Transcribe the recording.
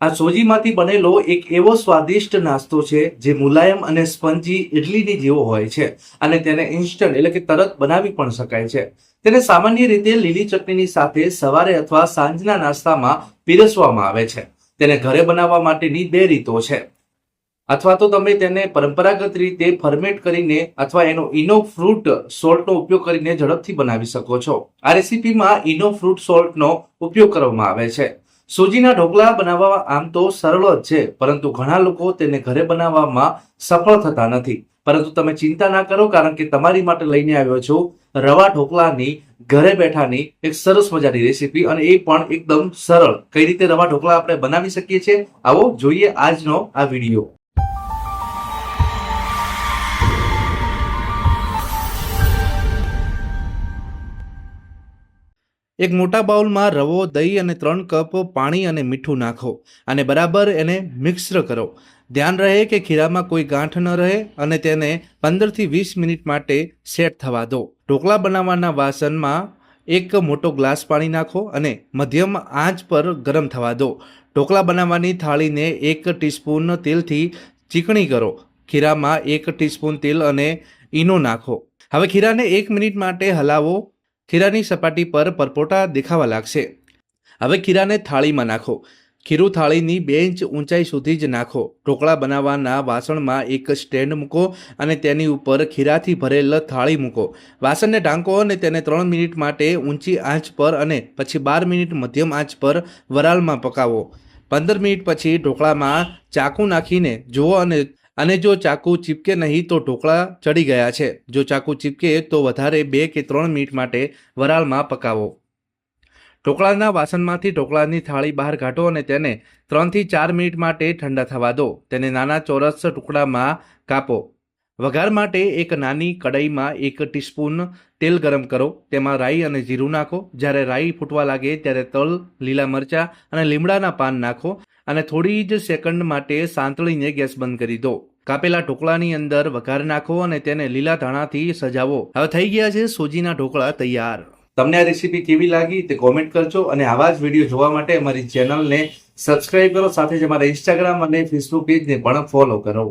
આ સોજીમાંથી બનેલો એક એવો સ્વાદિષ્ટ નાસ્તો છે જે મુલાયમ અને સ્પંજી ઇડલીની જેવો હોય છે અને તેને ઇન્સ્ટન્ટ એટલે કે તરત બનાવી પણ શકાય છે। તેને સામાન્ય રીતે લીલી ચટણીની સાથે સવારે અથવા સાંજના નાસ્તામાં પીરસવામાં આવે છે। તેને ઘરે બનાવવા માટેની બે રીતો છે, અથવા તો તમે તેને પરંપરાગત રીતે ફર્મેન્ટ કરીને અથવા એનો ઇનો ફ્રૂટ સોલ્ટનો ઉપયોગ કરીને ઝડપથી બનાવી શકો છો। આ રેસીપીમાં ઇનો ફ્રૂટ સોલ્ટનો ઉપયોગ કરવામાં આવે છે। સૂજીના ઢોકળા બનાવવા આમ તો સરળ જ છે, પરંતુ ઘણા લોકો તેને ઘરે બનાવવામાં સફળ થતા નથી। પરંતુ તમે ચિંતા ના કરો, કારણ કે તમારી માટે લઈને આવ્યો છું રવા ઢોકળાની ઘરે બેઠાની એક સરસ મજાની રેસીપી, અને એ પણ એકદમ સરળ। કઈ રીતે રવા ઢોકળા આપણે બનાવી શકીએ છીએ, આવો જોઈએ આજનો આ વિડીયો। એક મોટા બાઉલમાં રવો, દહીં અને 3 કપ પાણી અને મીઠું નાખો અને બરાબર એને મિક્સ કરો। ધ્યાન રહે કે ખીરામાં કોઈ ગાંઠ ન રહે અને તેને 15 થી 20 મિનિટ માટે સેટ થવા દો। ઢોકળા બનાવવાના વાસણમાં એક મોટો ગ્લાસ પાણી નાખો અને મધ્યમ આંચ પર ગરમ થવા દો। ઢોકળા બનાવવાની થાળીને 1 ટીસ્પૂન તેલથી ચીકણી કરો। ખીરામાં 1 ટીસ્પૂન તેલ અને ઈનો નાખો। હવે ખીરાને 1 મિનિટ માટે હલાવો। ખીરાની સપાટી પર પરપોટા દેખાવા લાગશે। હવે ખીરાને થાળીમાં નાખો। ખીરું થાળીની 2 ઇંચ ઊંચાઈ સુધી જ નાખો। ઢોકળા બનાવવાના વાસણમાં એક સ્ટેન્ડ મૂકો અને તેની ઉપર ખીરાથી ભરેલ થાળી મૂકો। વાસણને ઢાંકો અને તેને 3 મિનિટ માટે ઊંચી આંચ પર અને પછી 12 મિનિટ મધ્યમ આંચ પર વરાળમાં પકાવો। 15 મિનિટ પછી ઢોકળામાં ચાકુ નાખીને જુઓ અને જો ચાકુ ચીપકે નહીં તો ઢોકળા ચડી ગયા છે। જો ચાકુ ચીપકે તો વધારે 2 કે 3 મિનિટ માટે વરાળમાં પકાવો। ઢોકળાના વાસણમાંથી ઢોકળાની થાળી બહાર કાઢો અને તેને 3 થી 4 મિનિટ માટે ઠંડા થવા દો। તેને નાના ચોરસ ટુકડામાં કાપો। વઘાર માટે એક નાની કઢાઈમાં 1 ટીસ્પૂન તેલ ગરમ કરો। તેમાં રાઈ અને જીરું નાખો। જ્યારે રાઈ ફૂટવા લાગે ત્યારે તલ, લીલા મરચાં અને લીમડાના પાન નાખો અને થોડી જ સેકન્ડ માટે સાંતળીને ગેસ બંધ કરી દો। કાપેલા ઢોકળાની અંદર વઘાર નાખો અને તેને લીલા ધાણાથી સજાવો। હવે થઈ ગયા છે સૂજીના ઢોકળા તૈયાર। તમને આ રેસીપી કેવી લાગી તે કોમેન્ટ કરજો, અને આવા જ વિડીયો જોવા માટે અમારી ચેનલને સબસ્ક્રાઇબ કરો, સાથે જ અમારા ઇન્સ્ટાગ્રામ અને ફેસબુક પેજને પણ ફોલો કરો।